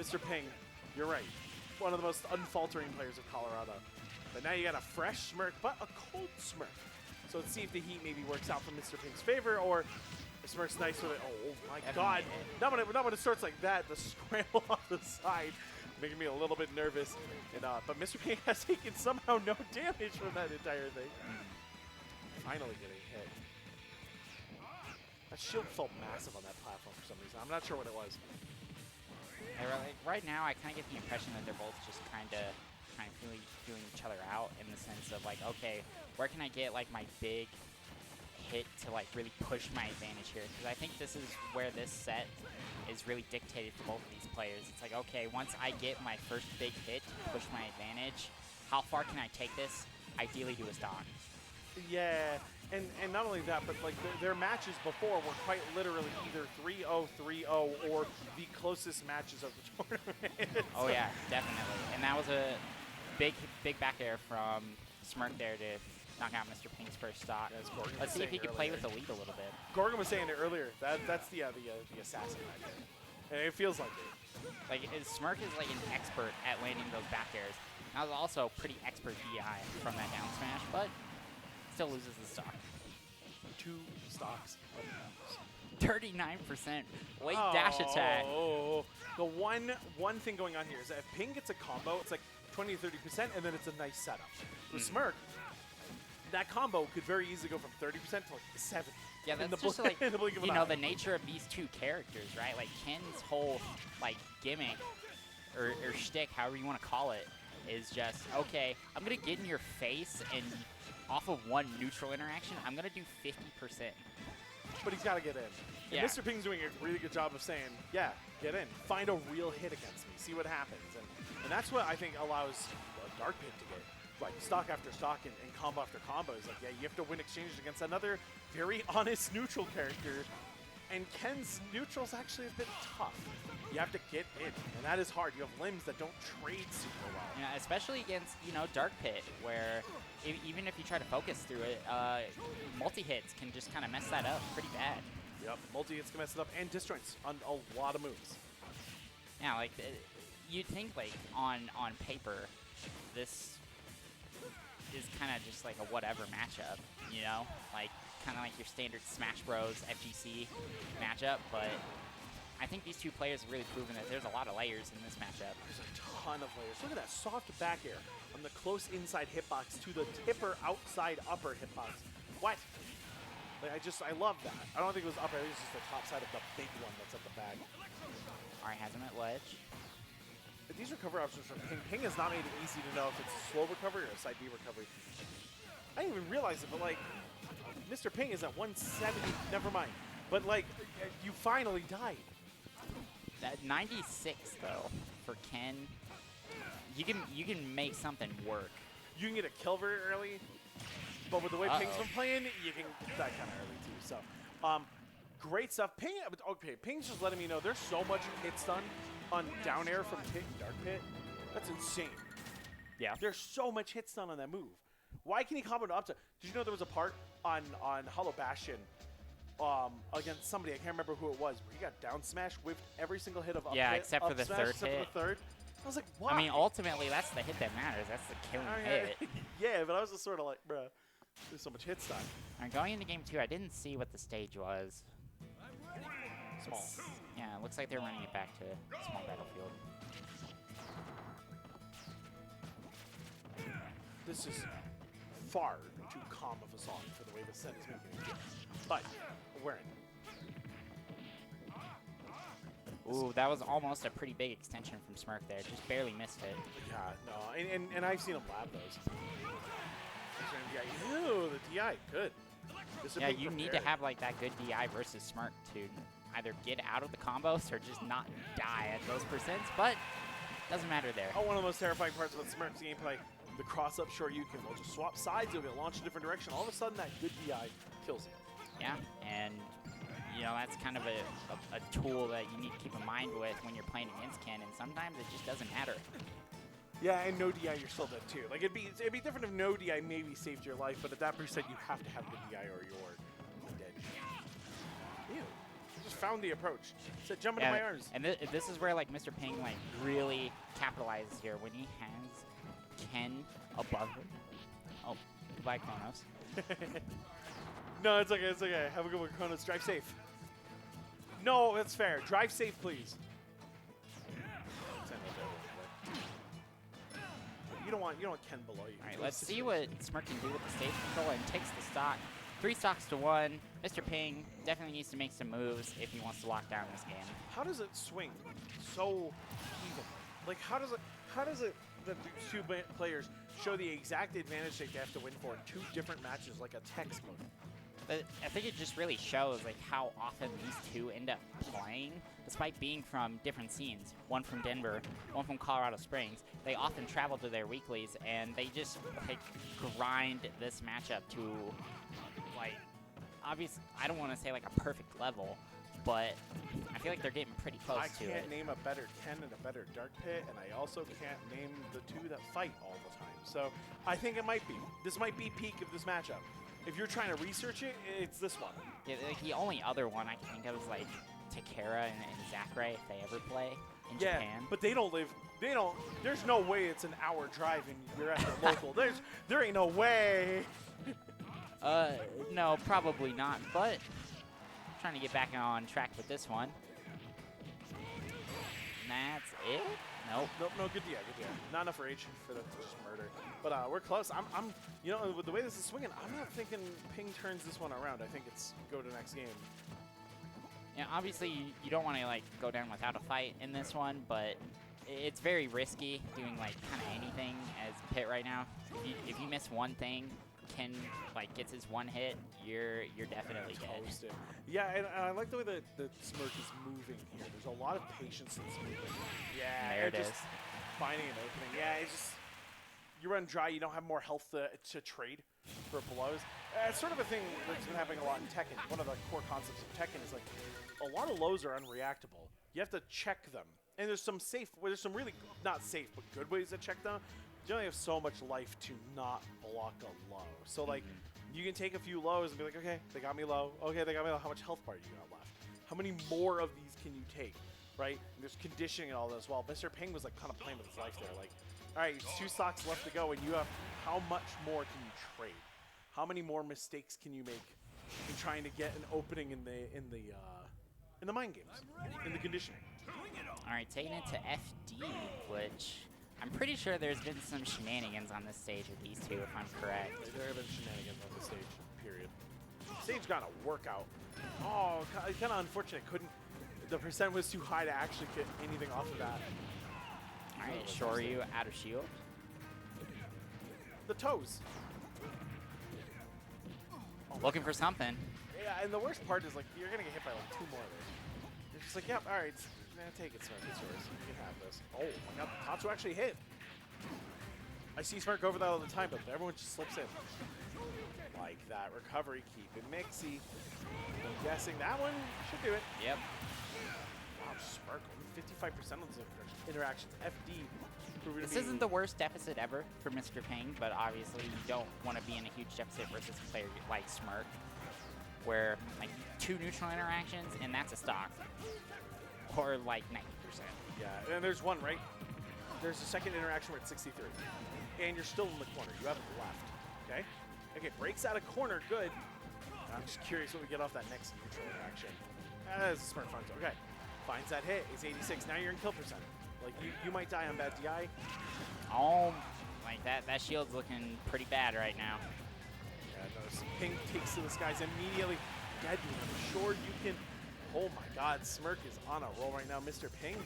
Mr. Ping, you're right. One of the most unfaltering players of Colorado. But now you got a fresh Smirk, but a cold Smirk. So let's see if the heat maybe works out for Mr. Ping's favor, or if Smirk's nice with it. Oh my God. Not when it starts like that, the scramble off the side, making me a little bit nervous. And but Mr. Ping has taken somehow no damage from that entire thing. Finally getting hit. That shield felt massive on that platform for some reason. I'm not sure what it was. Like, right now, I kind of get the impression that they're both just kind of feeling each other out in the sense of like, okay, where can I get like my big hit to like really push my advantage here? Because I think this is where this set is really dictated for both of these players. It's like, okay, once I get my first big hit to push my advantage, how far can I take this? Ideally do a stock. Yeah, and not only that, but like their matches before were quite literally either 3-0, 3-0, or the closest matches of the tournament. Oh yeah, definitely. And that was a big back air from Smirk there to knock out Mr. Ping's first stock. Let's see if he can play with the lead a little bit. Gorgon was saying it earlier. That's the assassin right there. And it feels like it. Like Smirk is like an expert at landing those back airs. That was also pretty expert DI from that down smash, but still loses the stock. 2 stocks. 39% late dash attack. Oh, the one thing going on here is that if Ping gets a combo, it's like 20 to 30%, and then it's a nice setup. With Smirk, that combo could very easily go from 30% to like 70. Yeah, that's just like, you know, the nature of these two characters, right? Like Ken's whole like gimmick or shtick, however you want to call it, is just, okay, I'm going to get in your face and off of one neutral interaction, I'm going to do 50%. But he's got to get in. And Yeah. Mr. Ping's doing a really good job of saying, yeah, get in. Find a real hit against me. See what happens. And that's what I think allows Dark Pit to get like stock after stock and combo after combo. Is like, yeah, you have to win exchanges against another very honest neutral character. And Ken's neutral's actually a bit tough. You have to get in, and that is hard. You have limbs that don't trade super well. Yeah, especially against, you know, Dark Pit, where even if you try to focus through it, multi-hits can just kind of mess that up pretty bad. Yep, multi-hits can mess it up, and disjoints on a lot of moves. Yeah, like, you'd think, like, on paper, this is kind of just like a whatever matchup, you know? Like, kind of like your standard Smash Bros. FGC matchup, but I think these two players have really proven that there's a lot of layers in this matchup. There's a ton of layers. Look at that soft back air on the close inside hitbox to the tipper outside upper hitbox. What? Like, I love that. I don't think it was upper. I think it's just the top side of the big one that's at the back. All right, has him at ledge. But these recovery options from Ping. Ping has not made it easy to know if it's a slow recovery or a side B recovery. I didn't even realize it, but like, Mr. Ping is at 170. Never mind. But like, you finally died. That 96 though for Ken, you can make something work. You can get a kill very early, but with the way Ping's been playing, you can get that kind of early too. So, great stuff. Ping, okay, Ping's just letting me know there's so much hit stun on down air from Pit and Dark Pit. That's insane. Yeah. There's so much hit stun on that move. Why can he combo to up to? Did you know there was a part on Hollow Bastion against somebody, I can't remember who it was, where he got down smash with every single hit of up Yeah, hit, except for the smash, third except hit. For the third. I was like, why? I mean, ultimately, that's the hit that matters. That's the killing hit. Yeah, but I was just sort of like, bruh, there's so much hit stun. All right, going into game 2, I didn't see what the stage was. Small. Yeah, it looks like they're running it back to small battlefield. This is far too calm of a song for the way the set is making it feel. But we're in. Ooh, that was almost a pretty big extension from Smirk there. Just barely missed it. Yeah, no, and I've seen him lab those. Ew, the DI, good. Yeah, you need to have like that good DI versus Smirk to either get out of the combos or just not die at those percents, but doesn't matter there. Oh, one of the most terrifying parts about Smirk's gameplay, the cross-up short you can. They'll just swap sides, you'll get launched in a different direction. All of a sudden, that good DI kills you. Yeah, and you know, that's kind of a tool that you need to keep in mind with when you're playing against Ken, and sometimes it just doesn't matter. Yeah, and no DI, you're still dead too. Like, it'd be different if no DI maybe saved your life, but at that percent, you have to have good DI or you're dead. Ew. just found the approach. Said, jump into my arms. And this is where like Mr. Ping like really capitalizes here when he has Ken above him. Oh, goodbye, Kronos. No, it's okay. It's okay. Have a good one, Kronos. Drive safe. No, that's fair. Drive safe, please. You don't want Ken below you. All right, let's see what Smirk can do with the stage control, and takes the stock. 3 stocks to 1. Mr. Ping definitely needs to make some moves if he wants to lock down this game. How does it swing so even? Like, how does it that these two players show the exact advantage they have to win for in 2 different matches, like a textbook? But I think it just really shows like how often these two end up playing, despite being from different scenes. One from Denver, one from Colorado Springs. They often travel to their weeklies, and they just like grind this matchup to like, obviously, I don't want to say like a perfect level, but I feel like they're getting pretty close to it. I can't name a better Ken and a better Dark Pit, and I also can't name the 2 that fight all the time. So I think it might be. This might be peak of this matchup. If you're trying to research it, it's this one. Yeah, like the only other one I can think of is like Takara and Zachary if they ever play in Japan. But they don't live. There's no way it's an hour drive and you're at the local. There ain't no way. No, probably not. But trying to get back on track with this one. And that's it. Nope. No, good deal. Not enough rage for them to just murder. But we're close. I'm you know, with the way this is swinging, I'm not thinking Ping turns this one around. I think it's go to the next game. Yeah, obviously you don't want to like go down without a fight in this one, but it's very risky doing like kind of anything as Pit right now. If you miss one thing, Ken like gets his one hit, you're definitely dead. Yeah, and I like the way that the Smirk is moving here. There's a lot of patience in this movement. Yeah, there it is. Just finding an opening. Yeah, it's just you run dry. You don't have more health to trade for blows. It's sort of a thing that's been happening a lot in Tekken. One of the core concepts of Tekken is like a lot of lows are unreactable. You have to check them, and there's some really not safe but good ways to check them. You only have so much life to not block a low. So like, you can take a few lows and be like, okay, they got me low. Okay, they got me low. How much health bar you got left? How many more of these can you take, right? And there's conditioning and all that as well. Mr. Ping was like kind of playing with his life there. Like, all right, 2 stocks left to go, and you have how much more can you trade? How many more mistakes can you make in trying to get an opening in the mind games, in the conditioning? All right, taking it to FD, which I'm pretty sure there's been some shenanigans on this stage with these two, if I'm correct. There have been shenanigans on the stage, period. Stage got a workout. Oh, kind of unfortunate. The percent was too high to actually get anything off of that. All right, Shoryu out of shield. The toes. Looking for something. Yeah, and the worst part is like you're gonna get hit by like 2 more of those. You're just like, yep, all right, take it, Smirk. It's yours. You can have this. Oh my God, Tatsu actually hit. I see Smirk over that all the time, but everyone just slips in. Like that recovery, keep it mixy. I'm guessing that one should do it. Yep. Wow, Smirk, only 55% of those interactions. FD. This isn't the worst deficit ever for Mr. Ping, but obviously you don't want to be in a huge deficit versus a player like Smirk, where like 2 neutral interactions and that's a stock, or like 90%. Yeah, and there's one, right? There's a second interaction where it's 63, and you're still in the corner. You haven't left, okay? Okay, breaks out of corner, good. I'm just curious what we get off that next neutral interaction. That's a Smirk finds. Okay, finds that hit. It's 86. Now you're in kill percent. Like, you might die on bad DI. Oh, like that shield's looking pretty bad right now. Yeah, notice Ping takes to the skies immediately. Deadly. I'm sure you can. Oh my God, Smirk is on a roll right now. Mr. Ping.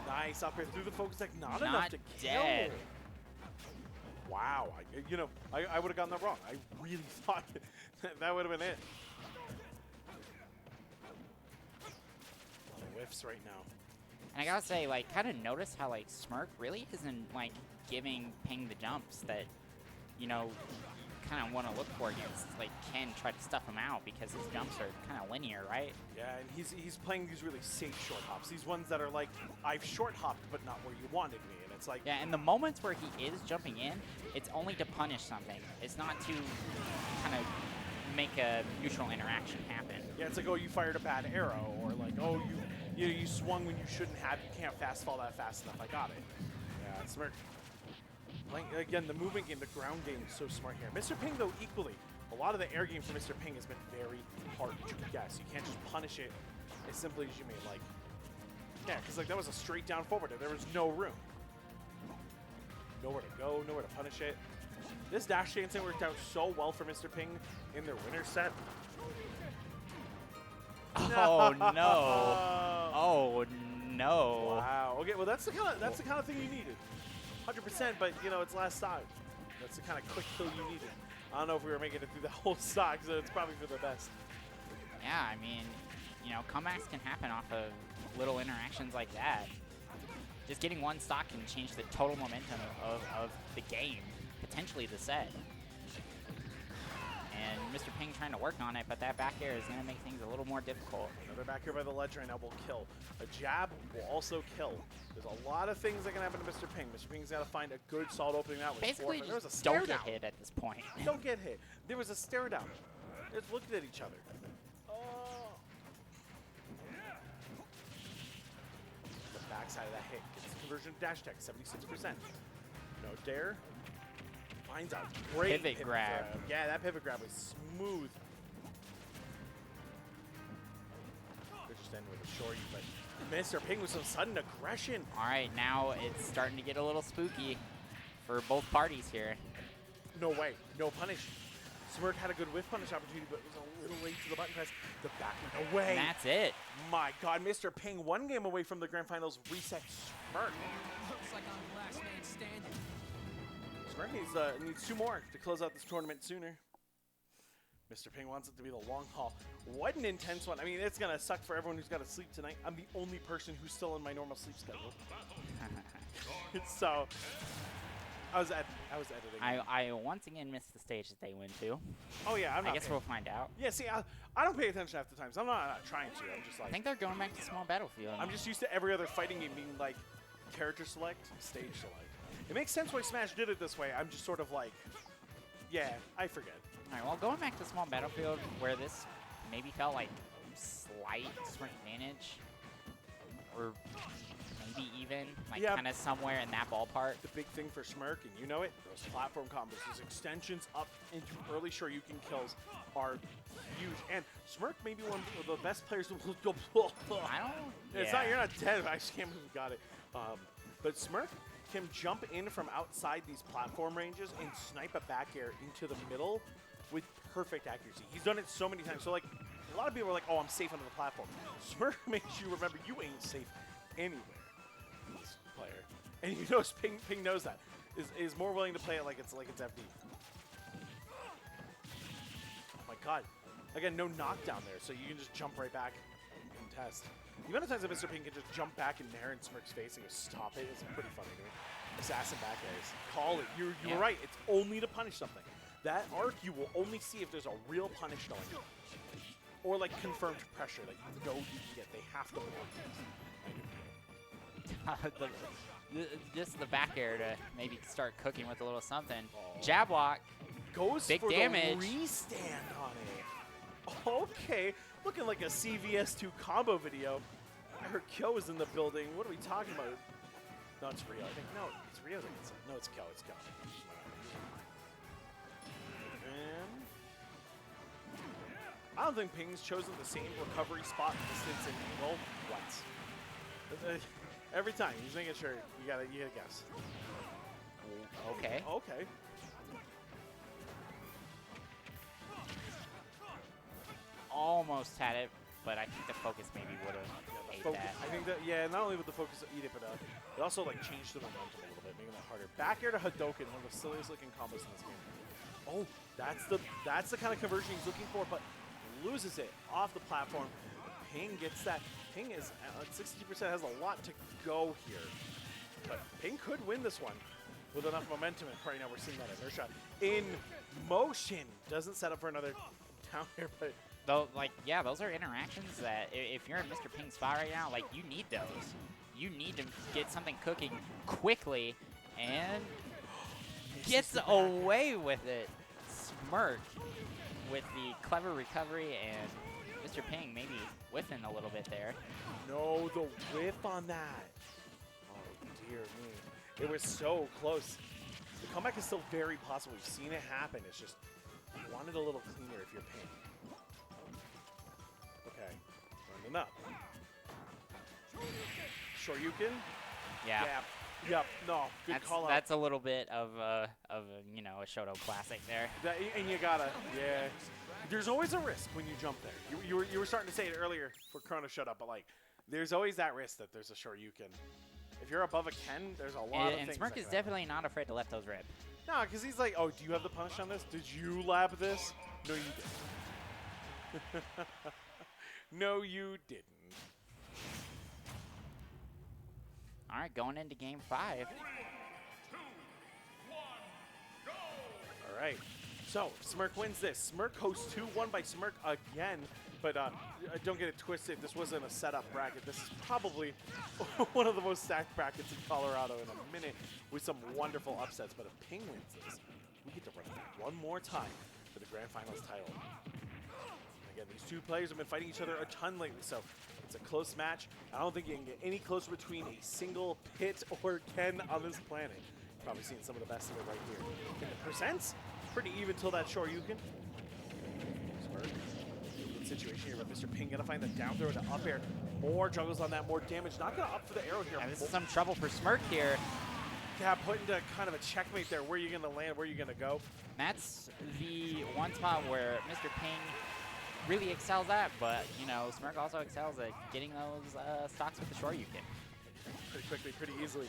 Nice up here through the focus deck. Not enough to dead. kill. Wow. I would have gotten that wrong. I really thought that would have been it. A lot of whiffs right now. And I gotta say, like, kind of notice how, like, Smirk really isn't, like, giving Ping the jumps that, you know, kind of want to look for against, like, Ken try to stuff him out because his jumps are kind of linear, right? Yeah, and he's playing these really safe short hops. These ones that are like, I've short hopped, but not where you wanted me. And it's like... Yeah, and the moments where he is jumping in, it's only to punish something. It's not to kind of make a neutral interaction happen. Yeah, it's like, oh, you fired a bad arrow, or like, oh, you swung when you shouldn't have. You can't fast fall that fast enough. I got it. Yeah, Smirk. Again, the movement game, the ground game is so smart here. Mr. Ping, though, equally. A lot of the air game for Mr. Ping has been very hard to guess. You can't just punish it as simply as you may. Like, yeah, because like that was a straight down forward. There was no room. Nowhere to go, nowhere to punish it. This dash dancing worked out so well for Mr. Ping in their winner set. Oh no! Oh no! Wow. Okay, well that's the kind of thing you needed. 100%, but you know it's last stock. That's the kind of quick kill you needed. I don't know if we were making it through the whole stock, so it's probably for the best. Yeah, I mean, you know, comebacks can happen off of little interactions like that. Just getting one stock can change the total momentum of the game, potentially the set. And Mr. Ping trying to work on it, but that back air is going to make things a little more difficult. Another back air by the ledge right now will kill. A jab will also kill. There's a lot of things that can happen to Mr. Ping. Mr. Ping's got to find a good solid opening out with Basically, there was a stare don't down. get hit at this point. Don't get hit. There was a stare down. They're just looking at each other. Oh. The backside of that hit gets the conversion to dash tech, 76%. No dare. Finds out. Great Pivot grab. Yeah, that pivot grab was smooth. They're just ending with a shorty, but Mr. Ping with some sudden aggression. All right, now it's starting to get a little spooky for both parties here. No way. No punish. Smirk had a good whiff punish opportunity, but it was a little late to the button press. The back, no way. And that's it. My God, Mr. Ping, one game away from the grand finals. Reset Smirk. Looks like I'm the last man standing. Smirk needs 2 more to close out this tournament sooner. Mr. Ping wants it to be the long haul. What an intense one. I mean, it's going to suck for everyone who's got to sleep tonight. I'm the only person who's still in my normal sleep schedule. So, I was editing. I once again missed the stage that they went to. Oh, yeah, I'm not I guess we'll find out. Yeah, see, I don't pay attention half the time, so I'm not trying to. I'm just like... I think they're going back to small battlefield. I'm just used to every other fighting game being like character select, stage select. It makes sense why Smash did it this way. I'm just sort of like, yeah, I forget. All right, well, going back to small battlefield, where this maybe felt like slight Smirk advantage, or maybe even like kind of somewhere in that ballpark. The big thing for Smirk, and you know it, those platform combos, those extensions up into early Shoryuken kills are huge. And Smirk may be one of the best players. I don't. It's not. You're not dead. I just can't believe we got it. But Smirk can jump in from outside these platform ranges and snipe a back air into the middle with perfect accuracy. He's done it so many times. So like, a lot of people are like, "Oh, I'm safe under the platform." Smirk makes you remember you ain't safe anywhere. This player, and you know, Ping knows that. Is more willing to play it like it's FD. Oh my God! Again, no knockdown there, so you can just jump right back and test. The amount of times that Mr. Ping can just jump back and nair in Smirk's face and go stop it is pretty funny to me. Assassin back airs. Call it. You're right. It's only to punish something. That arc you will only see if there's a real punish going on. Or like confirmed pressure that you know you can get. They have to block this. Just the back air to maybe start cooking with a little something. Jab lock. Goes big for damage. The restand on it. Okay. Looking like a CVS2 combo video. I heard Kyo was in the building. What are we talking about? No, it's Rio. I think no, it's Rio. No, it's Kyo. It's Kyo. And I don't think Ping's chosen the same recovery spot, distance, and angle once. Every time he's making sure you gotta guess. Okay. Okay. Almost had it, but I think the focus maybe would have ate that. I think that, yeah, not only with the focus eat it, but it also like changed the momentum a little bit, making it harder. Back air to Hadouken, one of the silliest looking combos in this game. Oh, that's the kind of conversion he's looking for, but loses it off the platform. Ping gets that. Ping is at 62%, has a lot to go here. But Ping could win this one with enough momentum, and right now we're seeing that inertia in motion. Doesn't set up for another down air, but Though, like, yeah, those are interactions that if you're in Mr. Ping's spot right now, like, you need those. You need to get something cooking quickly, and gets away with it. Smirk with the clever recovery, and Mr. Mr. Ping maybe whiffing a little bit there. No, the whiff on that. Oh, dear me. It was so close. The comeback is still very possible. We've seen it happen. It's just, you want it a little cleaner if you're Ping. Okay, running up. Shoryuken? Yeah. Yep. No, good call out. That's a little bit of a you know, a Shoto classic there. And you gotta, yeah. There's always a risk when you jump there. You were starting to say it earlier for Chrono shut up, but like, there's always that risk that there's a Shoryuken. If you're above a Ken, there's a lot of things. And Smirk is definitely not afraid to let those rip. No, because he's like, oh, do you have the punish on this? Did you lab this? No, you didn't. No, you didn't. All right, going into game 5. All right. So, if Smirk wins this. Smirk hosts 2-1 by Smirk again. But don't get it twisted. This wasn't a setup bracket. This is probably one of the most stacked brackets in Colorado in a minute with some wonderful upsets. But if Ping wins this, we get to run it one more time for the Grand Finals title. Again, these two players have been fighting each other a ton lately, so it's a close match. I don't think you can get any closer between a single Pit or Ken on this planet. Probably seeing some of the best of it right here. In the percents, pretty even till that Shoryuken. Smirk. Good situation here, but Mr. Ping gonna find the down throw to up air. More juggles on that, more damage. Not gonna up for the arrow here. Yeah, this is some trouble for Smirk here. Yeah, put into kind of a checkmate there. Where are you gonna land? Where are you gonna go? That's the one spot where Mr. Ping really excels at, but, you know, Smirk also excels at getting those stocks with the Shoryuken. Pretty quickly, pretty easily.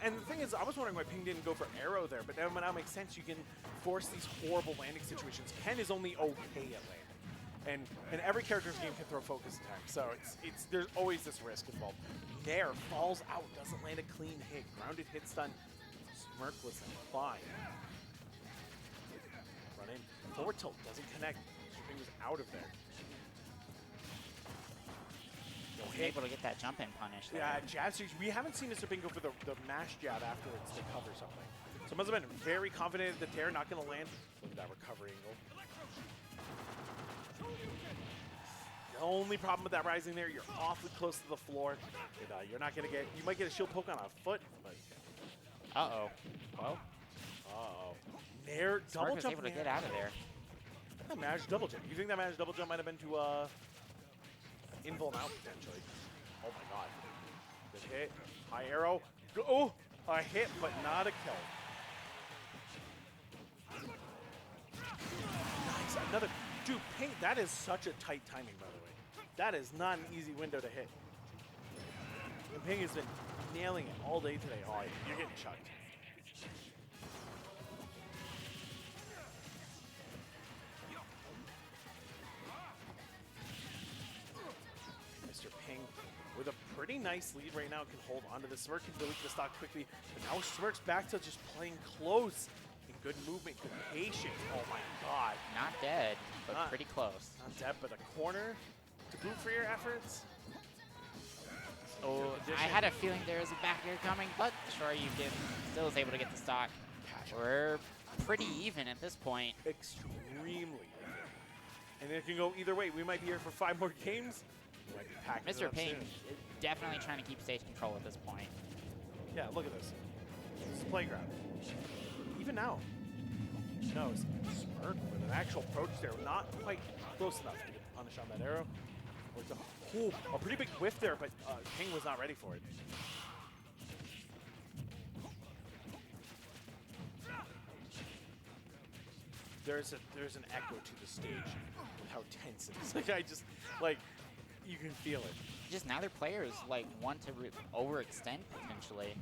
And the thing is, I was wondering why Ping didn't go for arrow there, but now it makes sense. You can force these horrible landing situations. Ken is only okay at land. And every character's game can throw focus attack, so there's always this risk involved. Nair falls out, doesn't land a clean hit. Grounded hit stun. Smirk was fine. Run in. Forward tilt doesn't connect. Ping was out of there. He's able to get that jump in punish there. Yeah, jab series. We haven't seen Mr. Ping go for the mash jab afterwards to cover something. So must have been very confident that they're not going to land. Look at that recovery angle. The only problem with that rising there, you're awfully close to the floor. And, you're not going to get, you might get a shield poke on a foot, but. Uh-oh. Well. Uh-oh. Nair double Smirk was jump. able to get out of there. That Maj double jump. You think that Maj double jump might have been to, invuln out potentially. Oh my god. Good hit. High arrow. Oh! A hit, but not a kill. Nice. Another. Dude, Ping, that is such a tight timing, by the way. That is not an easy window to hit. And Ping has been nailing it all day today. Oh, you're getting chucked. Mr. Ping with a pretty nice lead right now can hold onto the Smirk, can delete the stock quickly. But now Smirk's back to just playing close. And good movement, good patience. Oh my god. Not dead, but pretty close. Not dead, but a corner to boot for your efforts. Oh, I had a feeling there was a back air coming, but Shoryuken still is able to get the stock. We're pretty even at this point. Extremely even. And it can go either way. We might be here for 5 more games. We might be packing it Mr. up Ping soon. is definitely trying to keep stage control at this point. Yeah, look at this. This is the playground. Even now. No, Smirk with an actual approach there. Not quite close enough to get the punish on that arrow. Ooh, a pretty big whiff there, but Ping was not ready for it. There's an echo to the stage with how tense it is. Like you can feel it. Just now their players like want to overextend potentially.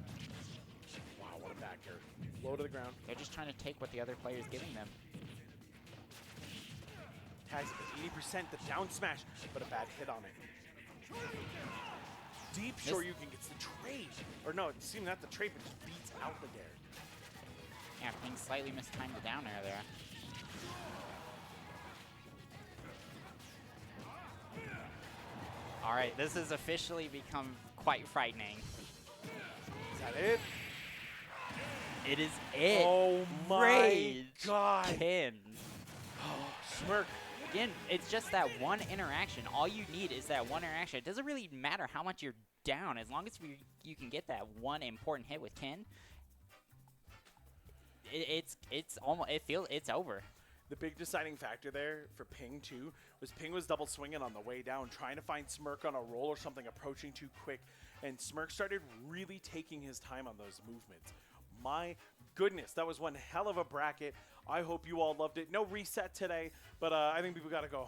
Wow, what a back air. Low to the ground. They're just trying to take what the other player's giving them. Tags it at 80%, the down smash, but a bad hit on it. Deep Shoryuken gets the trade. Or no, it seemed not the trade, but just beats out the dare. Yeah, Ping slightly mistimed the down air there. All right, this has officially become quite frightening. Is that it? It is it. Oh my Rage god. Ken. Smirk again, it's just that one interaction. All you need is that one interaction. It doesn't really matter how much you're down, as long as you can get that one important hit with Ken. It's almost it's over. The big deciding factor there for Ping, too, was Ping was double swinging on the way down, trying to find Smirk on a roll or something approaching too quick, and Smirk started really taking his time on those movements. My goodness, that was one hell of a bracket. I hope you all loved it. No reset today, but I think people got to go